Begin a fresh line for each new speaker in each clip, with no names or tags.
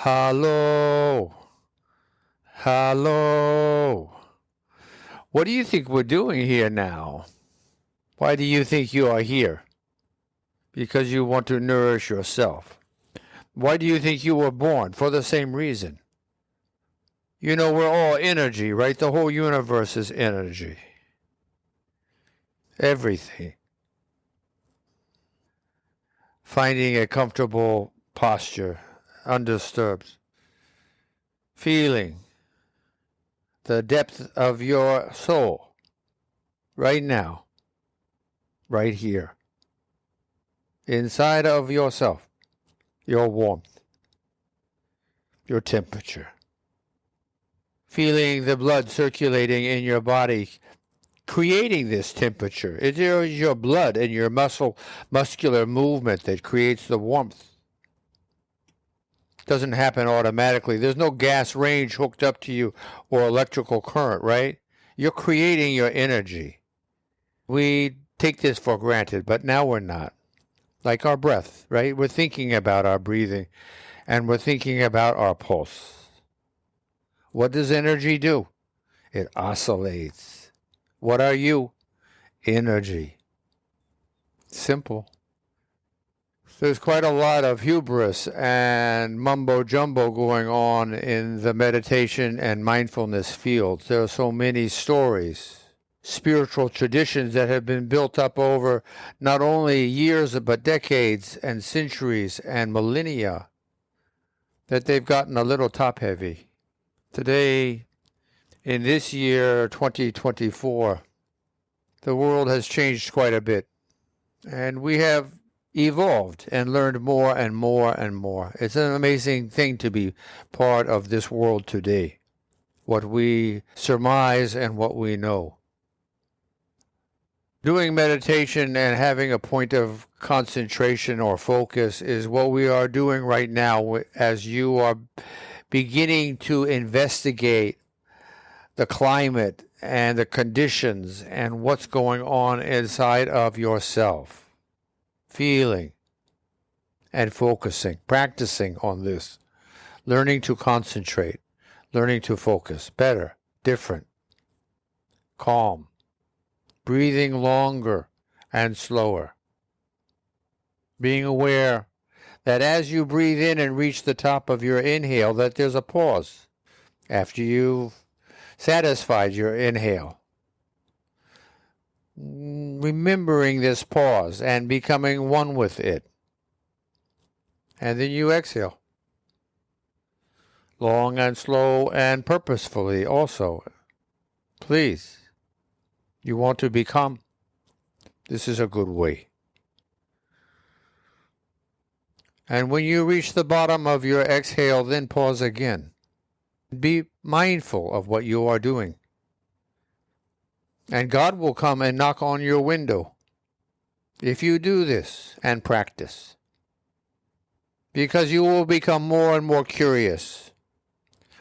Hello. Hello. What do you think we're doing here now? Why do you think you are here? Because you want to nourish yourself. Why do you think you were born? For the same reason. You know, we're all energy, right? The whole universe is energy. Everything. Finding a comfortable posture, undisturbed. Feeling the depth of your soul right now, right here, inside of yourself, your warmth, your temperature. Feeling the blood circulating in your body, creating this temperature. It is your blood and your muscular movement that creates the warmth. Doesn't happen automatically. There's no gas range hooked up to you or electrical current, right? You're creating your energy. We take this for granted, but now we're not. Like our breath, right? We're thinking about our breathing and we're thinking about our pulse. What does energy do? It oscillates. What are you? Energy. Simple. There's quite a lot of hubris and mumbo-jumbo going on in the meditation and mindfulness fields. There are so many stories, spiritual traditions that have been built up over not only years but decades and centuries and millennia, that they've gotten a little top-heavy. Today, in this year, 2024, the world has changed quite a bit, and we have evolved and learned more and more and more. It's an amazing thing to be part of this world today, what we surmise and what we know. Doing meditation and having a point of concentration or focus is what we are doing right now as you are beginning to investigate the climate and the conditions and what's going on inside of yourself. Feeling and focusing, practicing on this, learning to concentrate, learning to focus better, different, calm, breathing longer and slower, being aware that as you breathe in and reach the top of your inhale, that there's a pause after you've satisfied your inhale. Remembering this pause and becoming one with it. And then you exhale. Long and slow and purposefully also. Please. You want to become. This is a good way. And when you reach the bottom of your exhale, then pause again. Be mindful of what you are doing. And God will come and knock on your window if you do this and practice. Because you will become more and more curious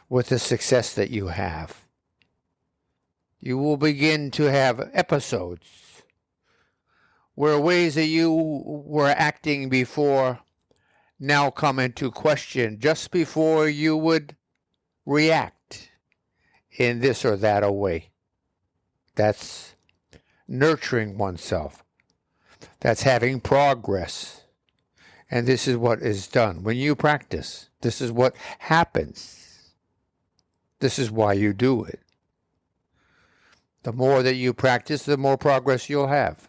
with the success that you have. You will begin to have episodes where ways that you were acting before now come into question just before you would react in this or that way. That's nurturing oneself. That's having progress. And this is what is done. When you practice, this is what happens. This is why you do it. The more that you practice, the more progress you'll have.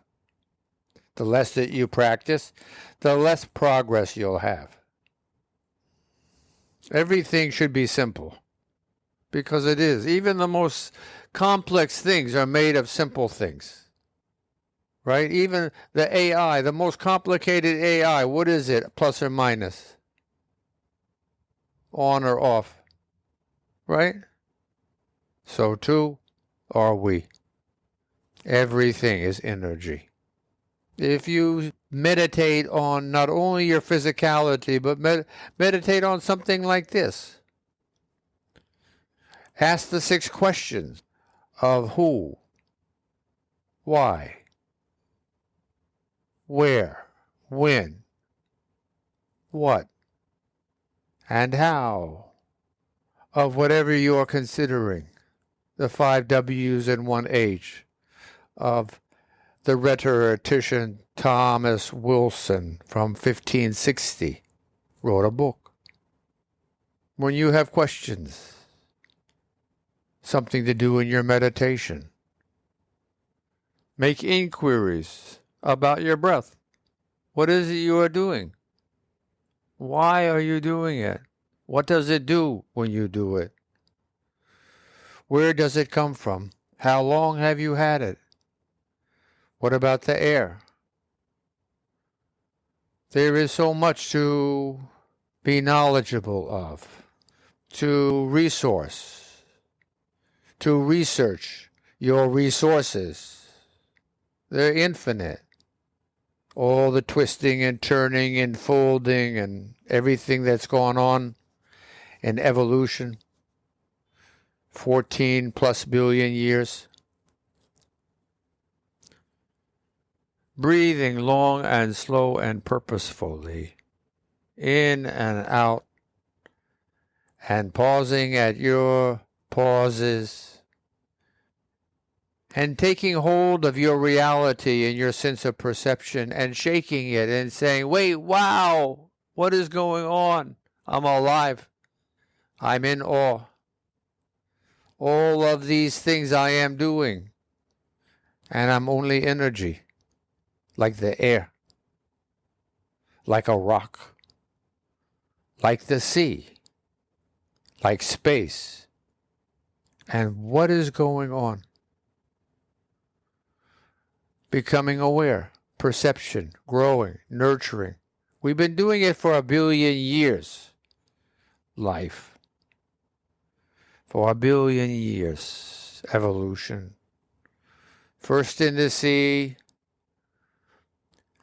The less that you practice, the less progress you'll have. Everything should be simple. Because it is. Even the most complex things are made of simple things. Right? Even the AI, the most complicated AI, what is it? Plus or minus? On or off? Right? So too are we. Everything is energy. If you meditate on not only your physicality, but meditate on something like this. Ask the 6 questions of who, why, where, when, what, and how of whatever you are considering, the 5 W's and 1 H of the rhetorician Thomas Wilson from 1560 wrote a book. When you have questions, something to do in your meditation, make inquiries about your breath. What is it you are doing? Why are you doing it? What does it do when you do it? Where does it come from? How long have you had it? What about the air? There is so much to be knowledgeable of, to resource, to research your resources. They're infinite. All the twisting and turning and folding and everything that's gone on in evolution, 14 plus billion years. Breathing long and slow and purposefully, in and out, and pausing at your pauses, and taking hold of your reality and your sense of perception and shaking it and saying, wait, wow, what is going on? I'm alive. I'm in awe. All of these things I am doing, and I'm only energy, like the air, like a rock, like the sea, like space. And what is going on? Becoming aware, perception, growing, nurturing. We've been doing it for 1 billion years. Life. For 1 billion years. Evolution. First in the sea,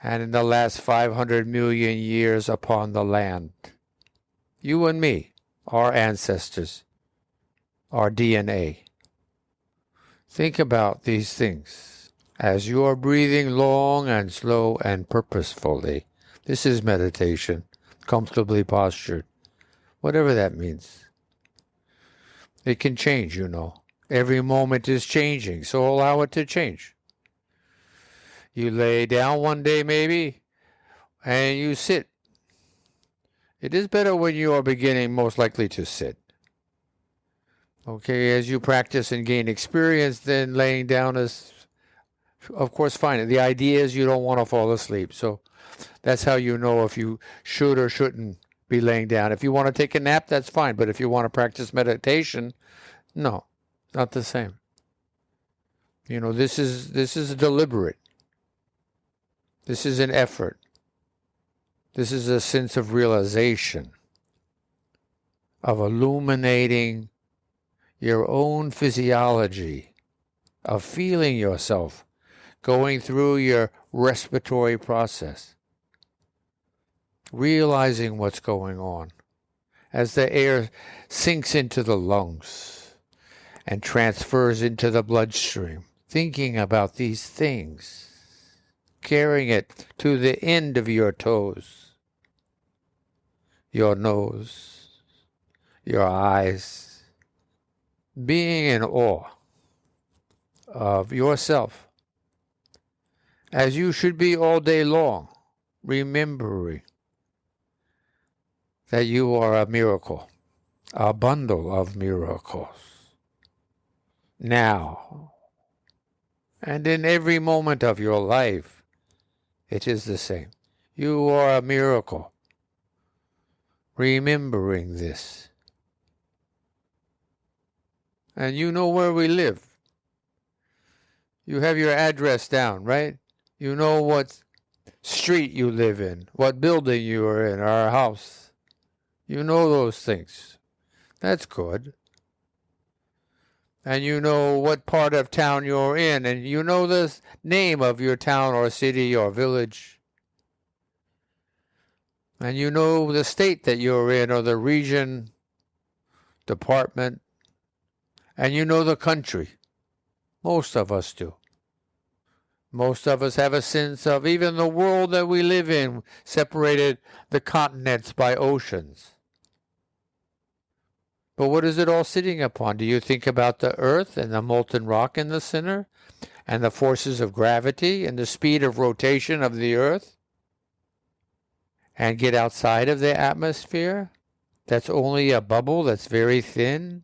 and in the last 500 million years upon the land. You and me, our ancestors, our DNA. Think about these things as you are breathing long and slow and purposefully. This is meditation, comfortably postured, whatever that means. It can change, you know. Every moment is changing, so allow it to change. You lay down one day maybe, and you sit. It is better when you are beginning most likely to sit. Okay, as you practice and gain experience, then laying down is, of course, fine. The idea is you don't want to fall asleep, so that's how you know if you should or shouldn't be laying down. If you want to take a nap, that's fine, but if you want to practice meditation, no, not the same. You know, this is deliberate. This is an effort. This is a sense of realization, of illuminating your own physiology, of feeling yourself going through your respiratory process, realizing what's going on as the air sinks into the lungs and transfers into the bloodstream, thinking about these things, carrying it to the end of your toes, your nose, your eyes, being in awe of yourself, as you should be all day long, remembering that you are a miracle, a bundle of miracles. Now, and in every moment of your life, it is the same. You are a miracle. Remembering this. And you know where we live. You have your address down, right? You know what street you live in, what building you are in, our house. You know those things. That's good. And you know what part of town you're in, and you know the name of your town or city or village. And you know the state that you're in or the region, department, and you know the country. Most of us do. Most of us have a sense of even the world that we live in, separated the continents by oceans. But what is it all sitting upon? Do you think about the earth and the molten rock in the center and the forces of gravity and the speed of rotation of the earth and get outside of the atmosphere? That's only a bubble that's very thin,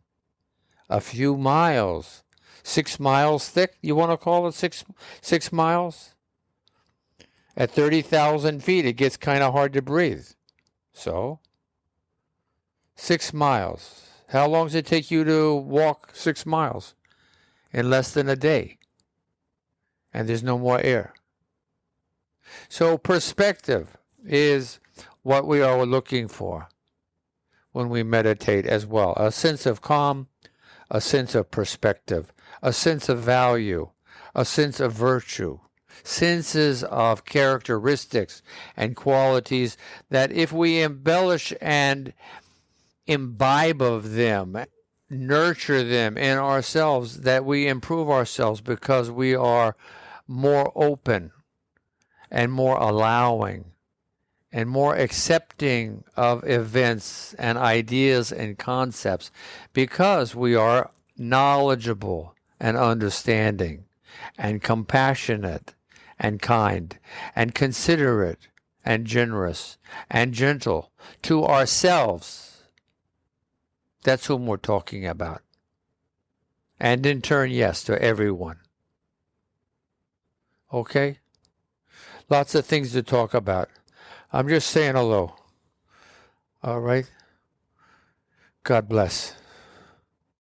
a few miles, 6 miles thick. You want to call it six miles? At 30,000 feet, it gets kind of hard to breathe. So, 6 miles. How long does it take you to walk 6 miles? In less than a day. And there's no more air. So perspective is what we are looking for when we meditate as well. A sense of calm, a sense of perspective, a sense of value, a sense of virtue, senses of characteristics and qualities that if we embellish and imbibe of them, nurture them in ourselves, that we improve ourselves because we are more open and more allowing and more accepting of events and ideas and concepts because we are knowledgeable and understanding and compassionate and kind and considerate and generous and gentle to ourselves. That's whom we're talking about. And in turn, yes, to everyone. Okay? Lots of things to talk about. I'm just saying hello. All right? God bless.